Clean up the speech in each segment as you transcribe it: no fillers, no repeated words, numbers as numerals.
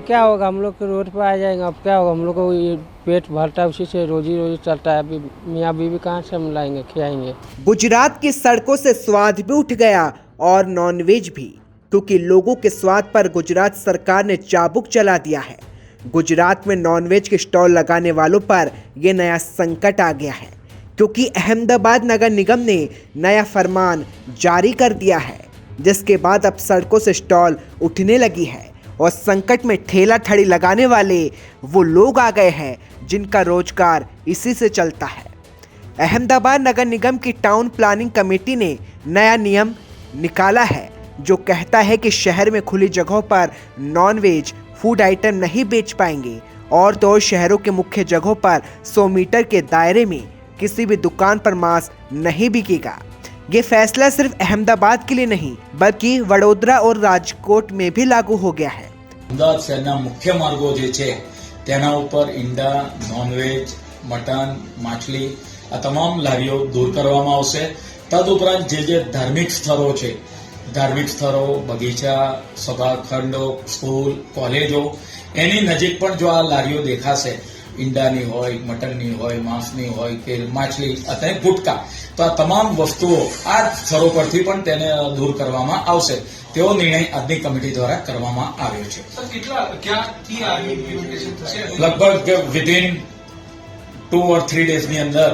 क्या होगा, हम लोग के रोड पर आ जाएंगे। अब क्या होगा, हम लोग को ये पेट भरता है, उसी से रोजी रोजी चलता है। अभी मियाँ बीवी कहाँ से हम लाएंगे, खिलाएंगे। गुजरात की सड़कों से स्वाद भी उठ गया और नॉनवेज भी, क्योंकि लोगों के स्वाद पर गुजरात सरकार ने चाबुक चला दिया है। गुजरात में नॉनवेज के स्टॉल लगाने वालों पर यह नया संकट आ गया है, क्योंकि अहमदाबाद नगर निगम ने नया फरमान जारी कर दिया है, जिसके बाद अब सड़कों से स्टॉल उठने लगी है और संकट में ठेला ठड़ी लगाने वाले वो लोग आ गए हैं जिनका रोजगार इसी से चलता है। अहमदाबाद नगर निगम की टाउन प्लानिंग कमेटी ने नया नियम निकाला है, जो कहता है कि शहर में खुली जगहों पर नॉनवेज फूड आइटम नहीं बेच पाएंगे और तो शहरों के मुख्य जगहों पर 100 मीटर के दायरे में किसी भी दुकान पर मांस नहीं बिकेगा। ये फैसला सिर्फ अहमदाबाद के लिए नहीं, बल्कि वडोदरा और राजकोट में भी लागू हो गया है। अमदावाद शहરના મુખ્ય માર્ગો જે છે તેના ઉપર ઈંડા, નોનવેજ, મટન, માછલી આ તમામ લારીઓ દૂર કરવામાં આવશે। તદુપરાંત જે ધાર્મિક સ્થળો છે, ધાર્મિક સ્થળો, બગીચા, સભાખંડો, સ્કૂલ, કોલેજો એની નજીક પણ જો આ લારીઓ દેખાશે, ઈંડાની હોય, મટનની હોય, માંસની હોય કે માછલી અથવા ગુટકા, તો આ તમામ વસ્તુઓ આ સ્થળો પરથી પણ તેને દૂર કરવામાં આવશે તેવો નિર્ણય આજની કમિટી દ્વારા કરવામાં આવ્યો છે। લગભગ વિધિન 2 or 3 डेज અંદર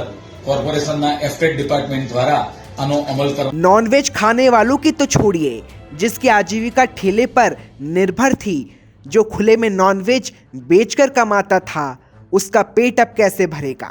કોર્પોરેશનના એફટેક ડિપાર્ટમેન્ટ દ્વારા આનો અમલ કરવા। नॉनवेज खाने वालों की तो छोड़िए, जिसकी आजीविका ठेले पर निर्भर थी, जो खुले में नॉनवेज बेचकर कमाता था, उसका पेट अब कैसे भरेगा।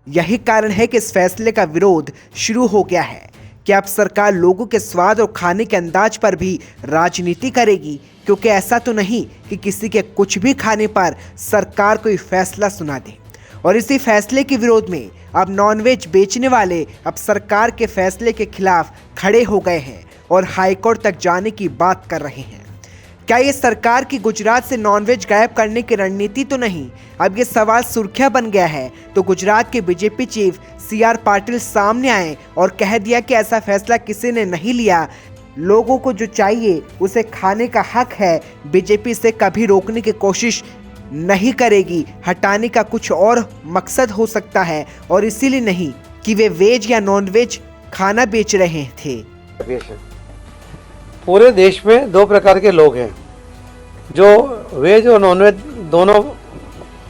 यही कारण है कि इस फैसले का विरोध शुरू हो गया है कि अब सरकार लोगों के स्वाद और खाने के अंदाज पर भी राजनीति करेगी, क्योंकि ऐसा तो नहीं कि किसी के कुछ भी खाने पर सरकार कोई फैसला सुना दे। और इसी फैसले के विरोध में अब नॉनवेज बेचने वाले अब सरकार के फैसले के खिलाफ खड़े हो गए हैं और हाईकोर्ट तक जाने की बात कर रहे हैं। क्या ये सरकार की गुजरात से नॉनवेज गायब करने की रणनीति तो नहीं? अब ये सवाल सुर्खियां बन गया है तो गुजरात के बीजेपी चीफ CR पाटिल सामने आए और कह दिया कि ऐसा फैसला किसी ने नहीं लिया। लोगों को जो चाहिए उसे खाने का हक है। बीजेपी से कभी रोकने की कोशिश नहीं करेगी। हटाने का कुछ और मकसद हो सकता है और इसीलिए नहीं कि वे वेज या नॉन वेज खाना बेच रहे थे। पूरे देश में 2 प्रकार के लोग हैं, जो वेज और नॉन वेज दोनों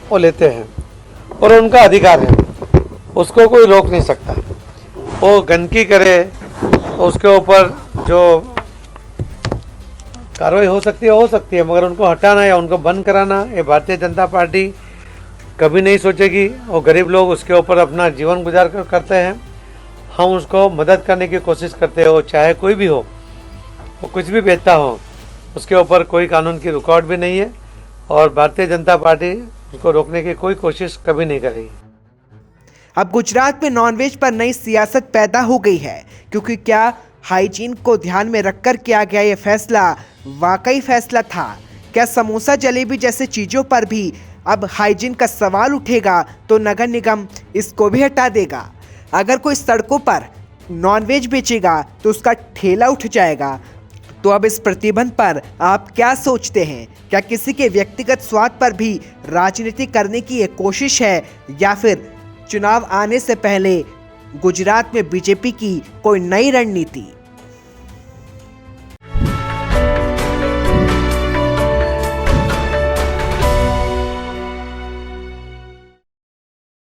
को लेते हैं और उनका अधिकार है, उसको कोई रोक नहीं सकता। वो गंदगी करे तो उसके ऊपर जो कार्रवाई हो सकती है, मगर उनको हटाना या उनको बंद कराना ये भारतीय जनता पार्टी कभी नहीं सोचेगी। और गरीब लोग उसके ऊपर अपना जीवन गुजार करते हैं, हम उसको मदद करने की कोशिश करते हो, चाहे कोई भी हो, वो कुछ भी बेचता हो, उसके ऊपर कोई कानून की रुकावट भी नहीं है और भारतीय जनता पार्टी उसको रोकने की कोई कोशिश कभी नहीं करेगी। अब गुजरात में नॉनवेज पर नई सियासत पैदा हो गई है, क्योंकि क्या हाइजीन को ध्यान में रखकर किया गया ये फैसला वाकई फैसला था? क्या समोसा जलेबी जैसे चीज़ों पर भी अब हाइजीन का सवाल उठेगा तो नगर निगम इसको भी हटा देगा? अगर कोई सड़कों पर नॉनवेज बेचेगा तो उसका ठेला उठ जाएगा। तो अब इस प्रतिबंध पर आप क्या सोचते हैं? क्या किसी के व्यक्तिगत स्वाद पर भी राजनीति करने की एक कोशिश है, या फिर चुनाव आने से पहले गुजरात में बीजेपी की कोई नई रणनीति?